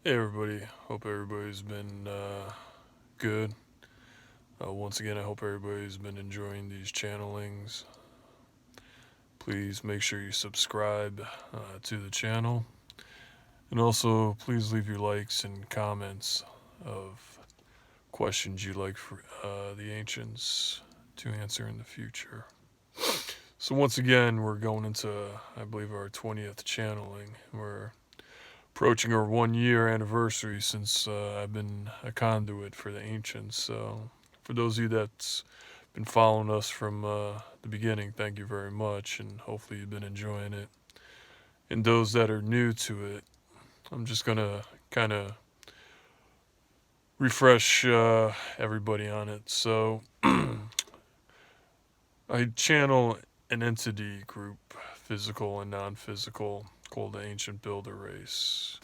Hey everybody, hope everybody's been good. Once again, I hope everybody's been enjoying these channelings. Please make sure you subscribe to the channel. And also, please leave your likes and comments of questions you'd like for the ancients to answer in the future. So, once again, we're going into, I believe, our 20th channeling. We're approaching our 1 year anniversary since I've been a conduit for the ancients. So, for those of you that's been following us from the beginning, thank you very much, and hopefully you've been enjoying it. And those that are new to it, I'm just gonna kind of refresh everybody on it. So, I channel an entity group, physical and non-physical, called the Ancient Builder Race.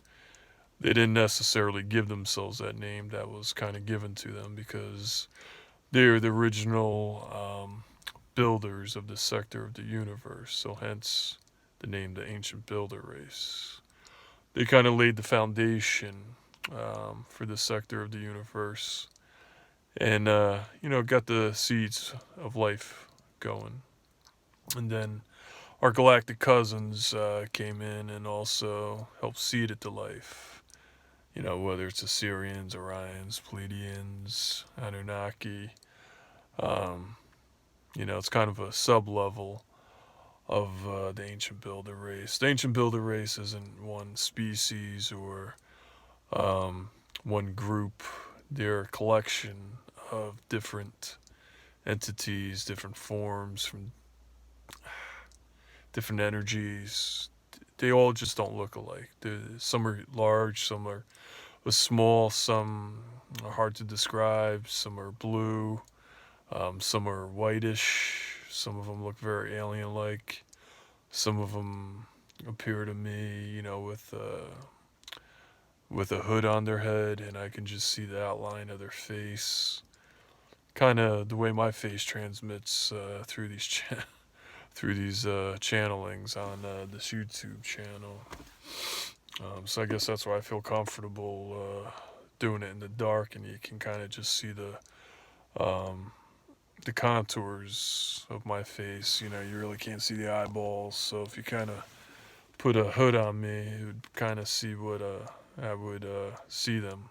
They didn't necessarily give themselves that name. That was kind of given to them because they're the original builders of the sector of the universe. So hence the name, the Ancient Builder Race. They kind of laid the foundation for the sector of the universe, and got the seeds of life going. And then our galactic cousins came in and also helped seed it to life. Whether it's Assyrians, Orions, Pleiadians, Anunnaki. Um, it's kind of a sub level of the ancient builder race. The ancient builder race isn't one species or um, one group, they're a collection of different entities, different forms, from different energies. They all just don't look alike. Some are large, some are small, some are hard to describe, some are blue, some are whitish, some of them look very alien like, some of them appear to me, with a hood on their head, and I can just see the outline of their face. Kind of the way my face transmits through these channelings on this YouTube channel. So I guess that's why I feel comfortable doing it in the dark, and you can kind of just see um, the contours of my face. You really can't see the eyeballs. So if you kind of put a hood on me, you would kind of see what I would see them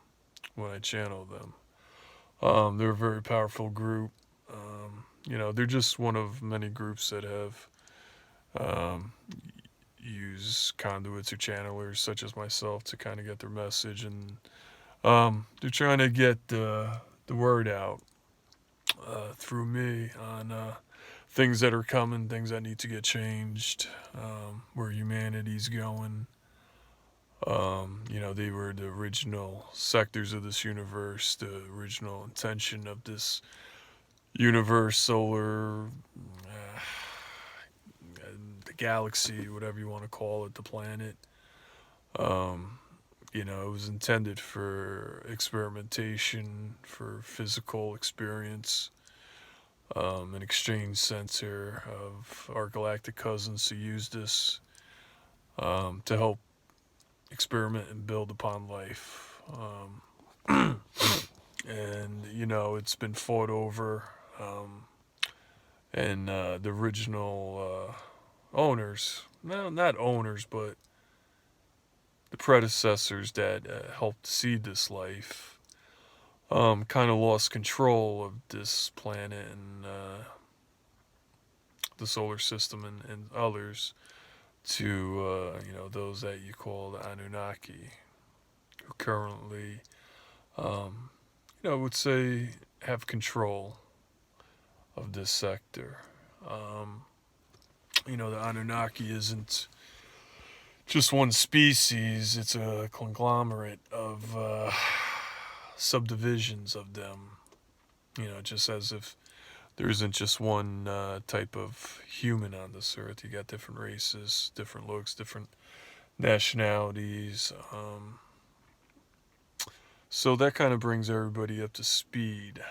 when I channel them. They're a very powerful group. They're just one of many groups that have um, used conduits or channelers such as myself to kind of get their message, and they're trying to get the word out through me on things that are coming, things that need to get changed, where humanity's going. They were the original sectors of this universe, the original intention of this universe, solar, the galaxy, whatever you want to call it, the planet. Um, it was intended for experimentation, for physical experience, an exchange center of our galactic cousins who used this to help experiment and build upon life. And it's been fought over, and the original owners, no, not owners, but the predecessors that helped seed this life, kind of lost control of this planet and the solar system, and others to those that you call the Anunnaki, who currently would say have control of this sector. Um, the Anunnaki isn't just one species, it's a conglomerate of subdivisions of them. Just as if there isn't just one type of human on this earth. You got different races, different looks, different nationalities. So that kind of brings everybody up to speed.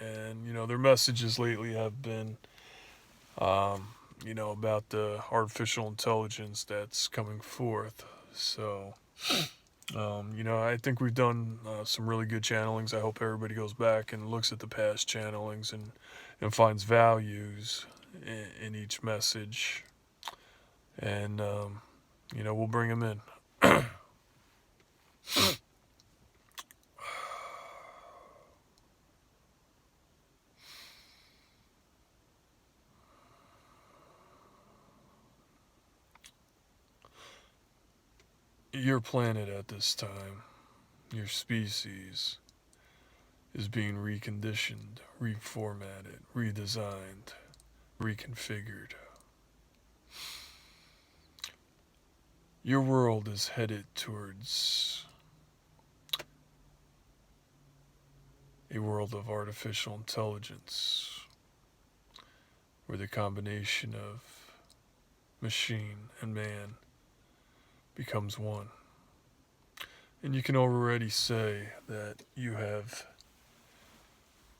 And their messages lately have been about the artificial intelligence that's coming forth. So I think we've done some really good channelings. I hope everybody goes back and looks at the past channelings and finds values in each message. And, we'll bring them in. Your planet at this time, your species, is being reconditioned, reformatted, redesigned, reconfigured. Your world is headed towards a world of artificial intelligence, where the combination of machine and man becomes one. And you can already say that you have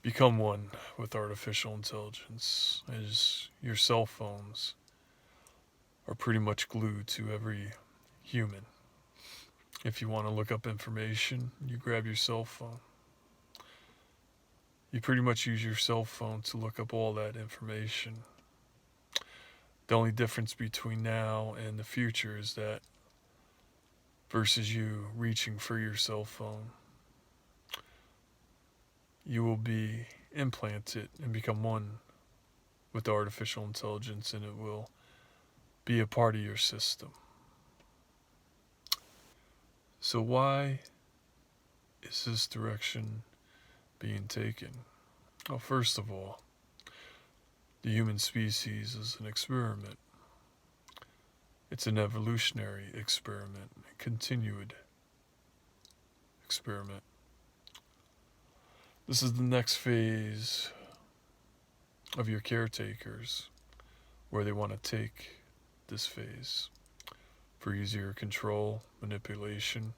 become one with artificial intelligence, as your cell phones are pretty much glued to every human. If you want to look up information, you grab your cell phone. You pretty much use your cell phone to look up all that information. The only difference between now and the future is that versus you reaching for your cell phone, you will be implanted and become one with artificial intelligence, and it will be a part of your system. So why is this direction being taken? Well, first of all, the human species is an experiment. It's an evolutionary experiment, a continued experiment. This is the next phase of your caretakers, where they want to take this phase for easier control, manipulation.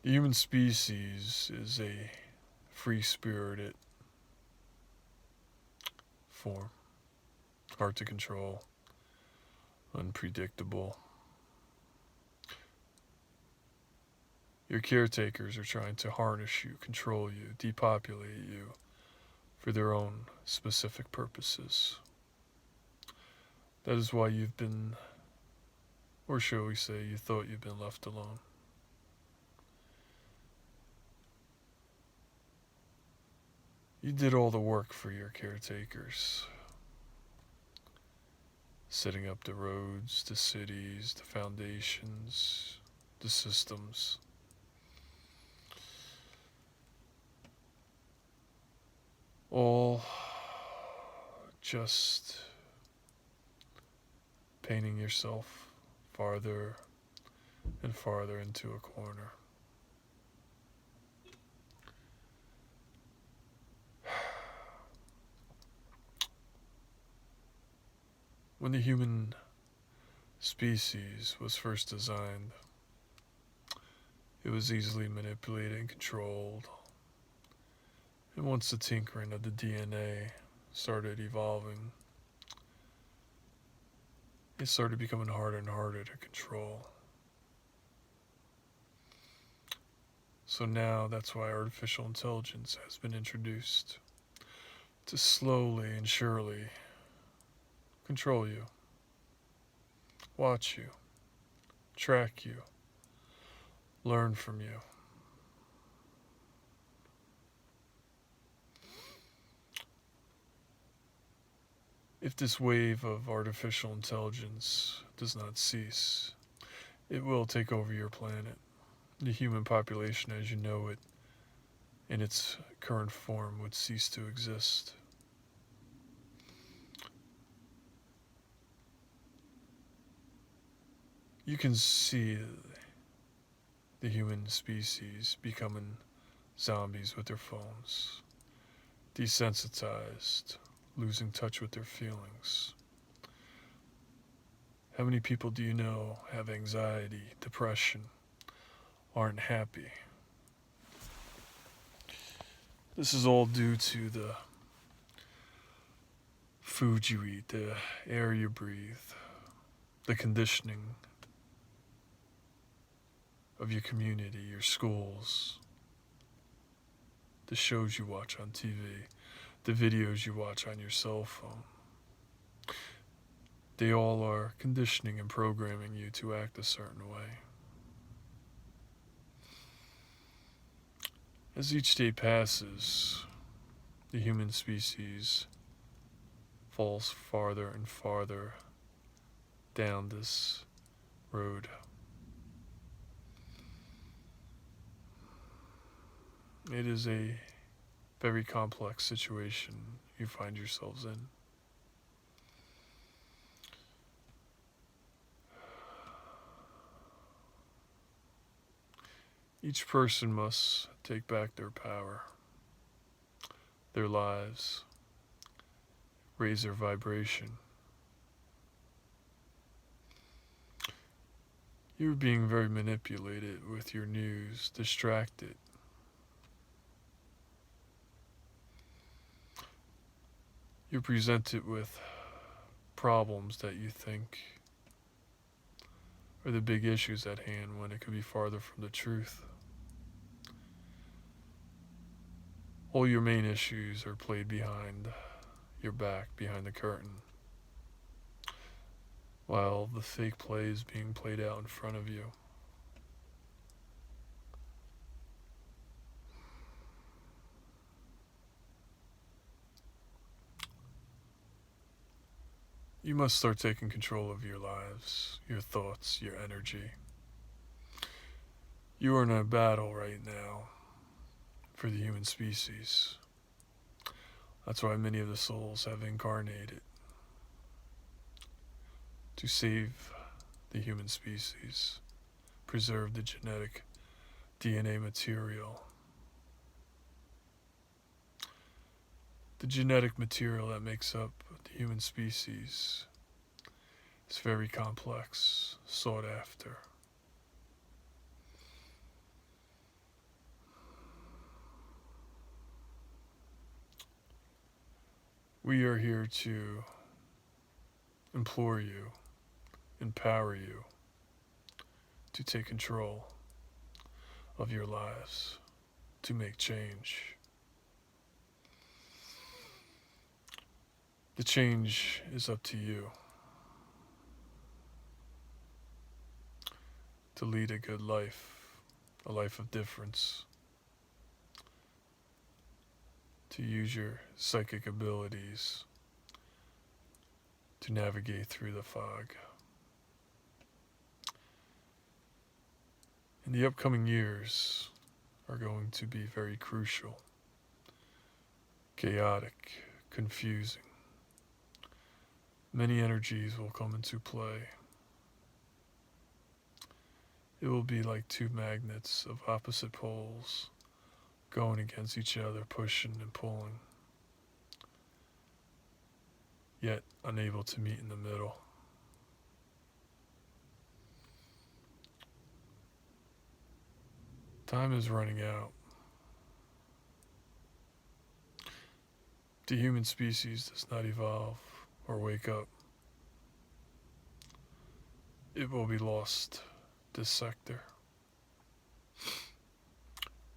The human species is a free-spirited form, hard to control, unpredictable. Your caretakers are trying to harness you, control you, depopulate you for their own specific purposes. That is why you've been, or shall we say, you thought you've been left alone. You did all the work for your caretakers, setting up the roads, the cities, the foundations, the systems. All just painting yourself farther and farther into a corner. When the human species was first designed, it was easily manipulated and controlled. And once the tinkering of the DNA started evolving, it started becoming harder and harder to control. So now that's why artificial intelligence has been introduced to slowly and surely control you, watch you, track you, learn from you. If this wave of artificial intelligence does not cease, it will take over your planet. The human population as you know it in its current form would cease to exist. You can see the human species becoming zombies with their phones, desensitized, losing touch with their feelings. How many people do you know have anxiety, depression, aren't happy? This is all due to the food you eat, the air you breathe, the conditioning of your community, your schools, the shows you watch on TV, the videos you watch on your cell phone. They all are conditioning and programming you to act a certain way. As each day passes, the human species falls farther and farther down this road. It is a very complex situation you find yourselves in. Each person must take back their power, their lives, raise their vibration. You're being very manipulated with your news, distracted. You're presented with problems that you think are the big issues at hand when it could be farther from the truth. All your main issues are played behind your back, behind the curtain, while the fake play is being played out in front of you. You must start taking control of your lives, your thoughts, your energy. You are in a battle right now for the human species. That's why many of the souls have incarnated to save the human species, preserve the genetic DNA material. The genetic material that makes up the human species is very complex, sought after. We are here to implore you, empower you to take control of your lives, to make change. The change is up to you. To lead a good life, a life of difference. To use your psychic abilities to navigate through the fog. And the upcoming years are going to be very crucial, chaotic, confusing. Many energies will come into play. It will be like two magnets of opposite poles going against each other, pushing and pulling, yet unable to meet in the middle. Time is running out. The human species does not evolve or wake up. It will be lost, this sector.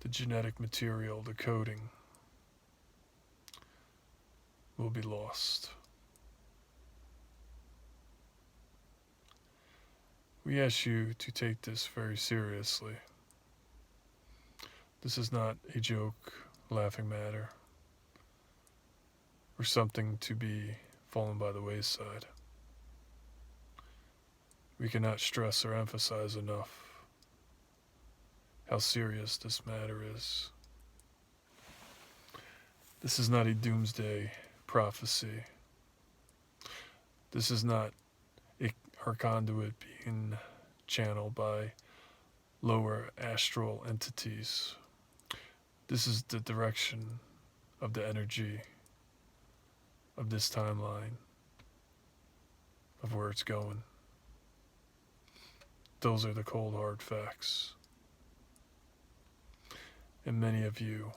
The genetic material, the coding, will be lost. We ask you to take this very seriously. This is not a joke, laughing matter, or something to be fallen by the wayside. We cannot stress or emphasize enough how serious this matter is. This is not a doomsday prophecy. This is not our conduit being channeled by lower astral entities. This is the direction of the energy of this timeline, of where it's going. Those are the cold hard facts. And many of you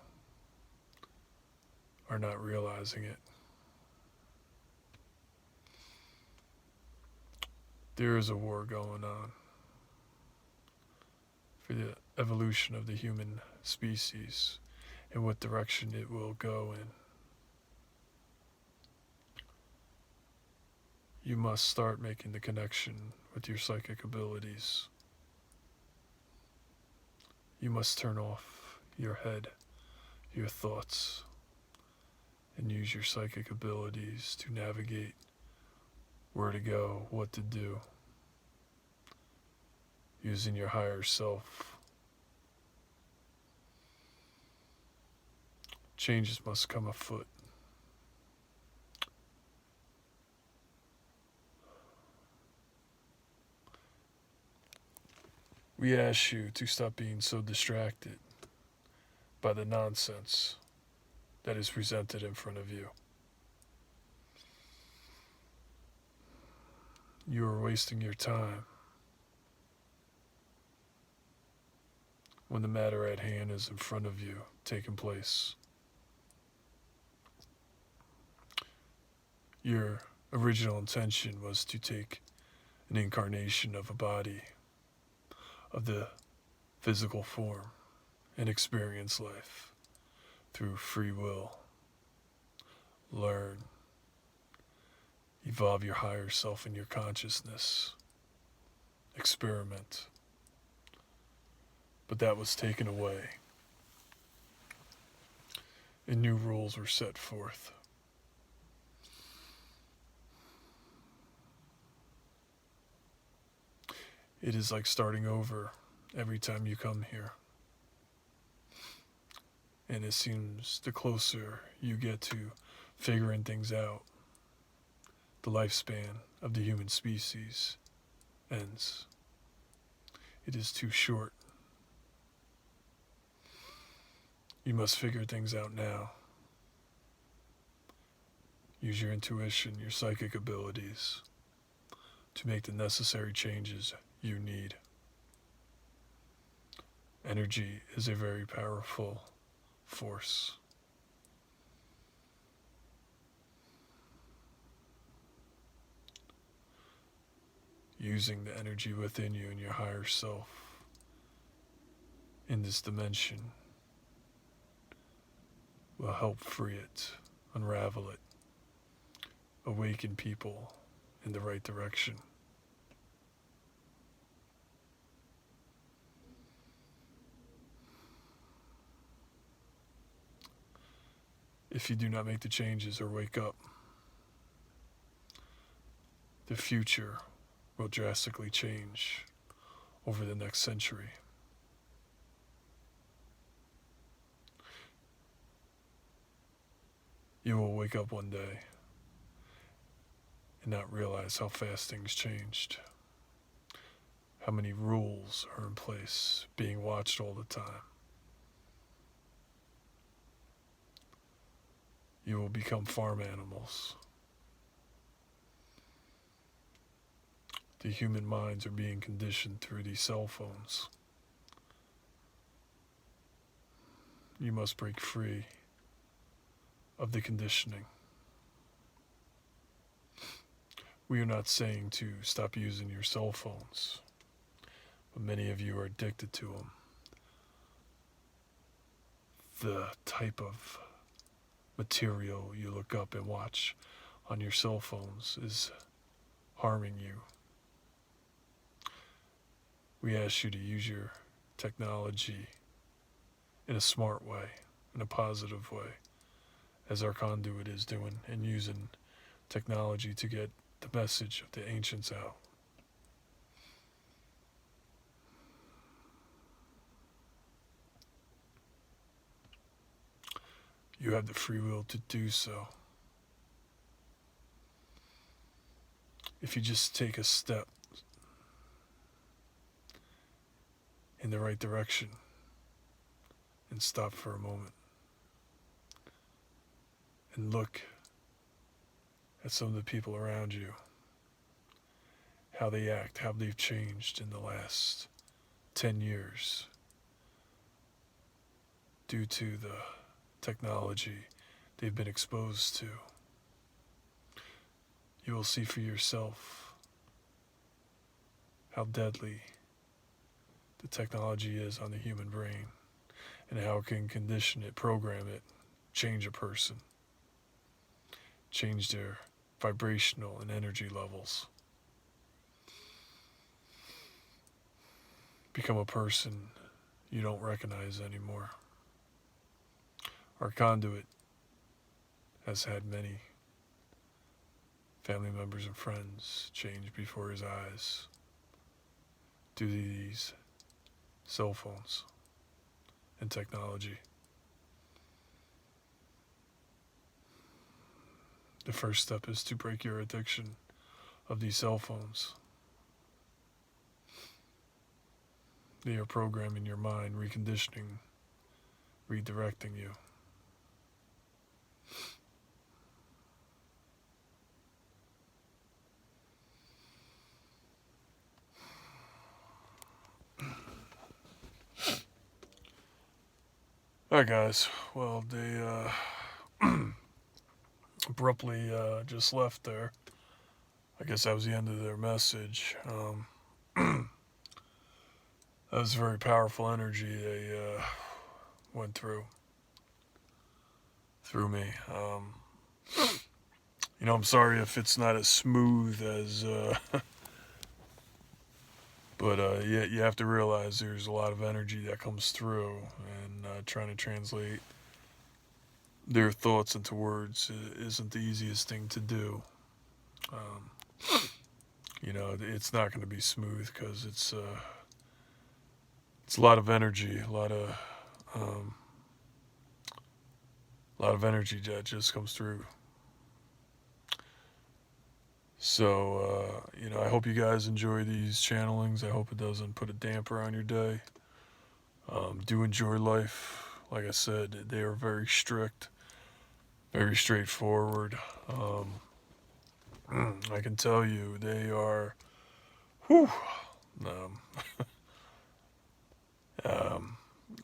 are not realizing it. There is a war going on. for the evolution of the human species and what direction it will go in. You must start making the connection with your psychic abilities. You must turn off your head, your thoughts, and use your psychic abilities to navigate where to go, what to do, using your higher self. Changes must come afoot. We ask you to stop being so distracted by the nonsense that is presented in front of you. You are wasting your time when the matter at hand is in front of you, taking place. Your original intention was to take an incarnation of a body, of the physical form, and experience life through free will. Learn. Evolve your higher self in your consciousness. Experiment. But that was taken away, and new rules were set forth. It is like starting over every time you come here. And it seems the closer you get to figuring things out, the lifespan of the human species ends. It is too short. You must figure things out now. Use your intuition, your psychic abilities to make the necessary changes you need. Energy is a very powerful force. Using the energy within you and your higher self in this dimension will help free it, unravel it, awaken people in the right direction. If you do not make the changes or wake up, the future will drastically change over the next century. You will wake up one day and not realize how fast things changed, how many rules are in place, being watched all the time. You will become farm animals. The human minds are being conditioned through these cell phones. You must break free of the conditioning. We are not saying to stop using your cell phones, but many of you are addicted to them. The type of material you look up and watch on your cell phones is harming you. We ask you to use your technology in a smart way, in a positive way, as our conduit is doing, and using technology to get the message of the ancients out. You have the free will to do so. If you just take a step in the right direction and stop for a moment and look at some of the people around you, how they act, how they've changed in the last 10 years due to the technology they've been exposed to. You will see for yourself how deadly the technology is on the human brain and how it can condition it, program it, change a person, change their vibrational and energy levels, become a person you don't recognize anymore. Our conduit has had many family members and friends change before his eyes due to these cell phones and technology. The first step is to break your addiction of these cell phones. They are programming your mind, reconditioning, redirecting you. Alright guys, well they abruptly just left there. I guess that was the end of their message. That was very powerful energy they went through me. I'm sorry if it's not as smooth as, but yeah, you have to realize there's a lot of energy that comes through, and trying to translate their thoughts into words isn't the easiest thing to do. It's not going to be smooth because it's a lot of energy, a lot of energy that just comes through. So, I hope you guys enjoy these channelings. I hope it doesn't put a damper on your day. Do enjoy life. Like I said, they are very strict, very straightforward. I can tell you they are, whew,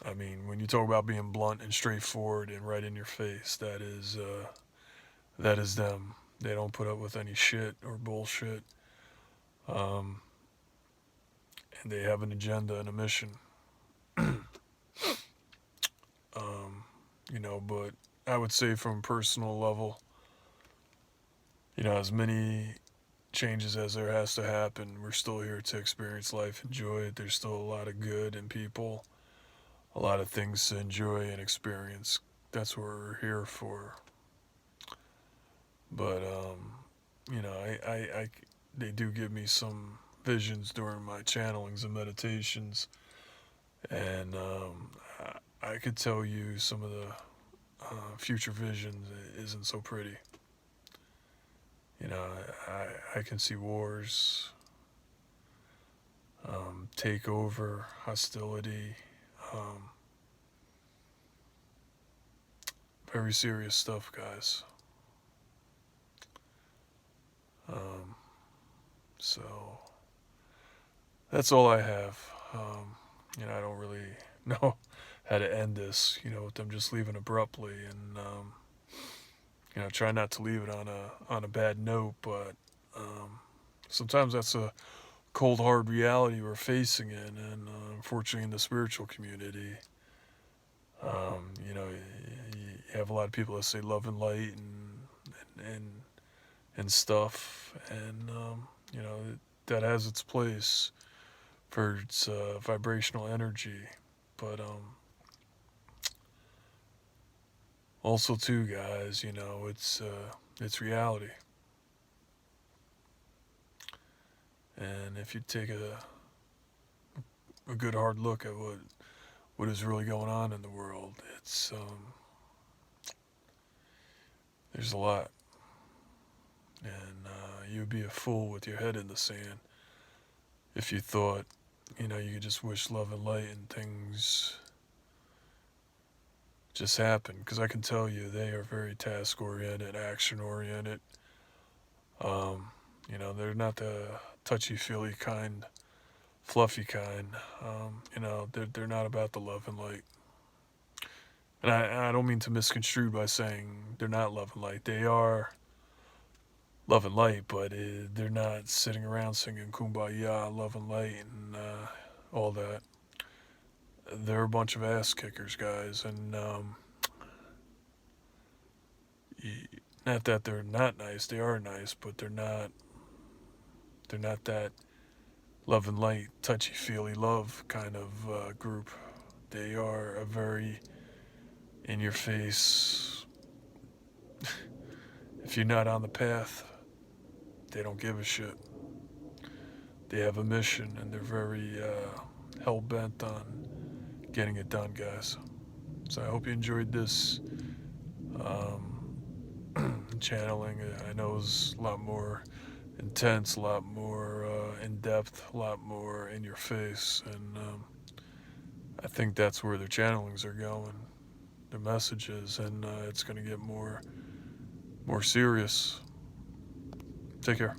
I mean, when you talk about being blunt and straightforward and right in your face, that is them. They don't put up with any shit or bullshit. And they have an agenda and a mission. But I would say from a personal level, as many changes as there has to happen, we're still here to experience life, enjoy it. There's still a lot of good in people, a lot of things to enjoy and experience. That's what we're here for. But, they do give me some visions during my channelings and meditations. And I could tell you some of the future visions isn't so pretty. I can see wars, takeover, hostility, very serious stuff, guys. So that's all I have. I don't really know how to end this, with them just leaving abruptly, and try not to leave it on a bad note, but sometimes that's a cold hard reality we're facing in, and unfortunately in the spiritual community, you have a lot of people that say love and light and stuff, and that has its place for its vibrational energy, but also too, guys, it's reality. And if you take a good hard look at what is really going on in the world, it's there's a lot. And you'd be a fool with your head in the sand if you thought, you could just wish love and light and things just happen. Because I can tell you, they are very task-oriented, action-oriented. They're not the touchy-feely kind, fluffy kind. They're not about the love and light. And I don't mean to misconstrue by saying they're not love and light. They are love and light, but they're not sitting around singing Kumbaya, love and light, and all that. they're a bunch of ass kickers, guys, and not that they're not nice. They are nice, but they're not. They're not that love and light, touchy feely love kind of group. They are a very in your face. If you're not on the path, they don't give a shit. They have a mission, and they're very hell bent on getting it done, guys. So I hope you enjoyed this um, channeling. I know it was a lot more intense, a lot more in depth, a lot more in your face, and I think that's where their channelings are going, their messages, and it's going to get more serious. Take care.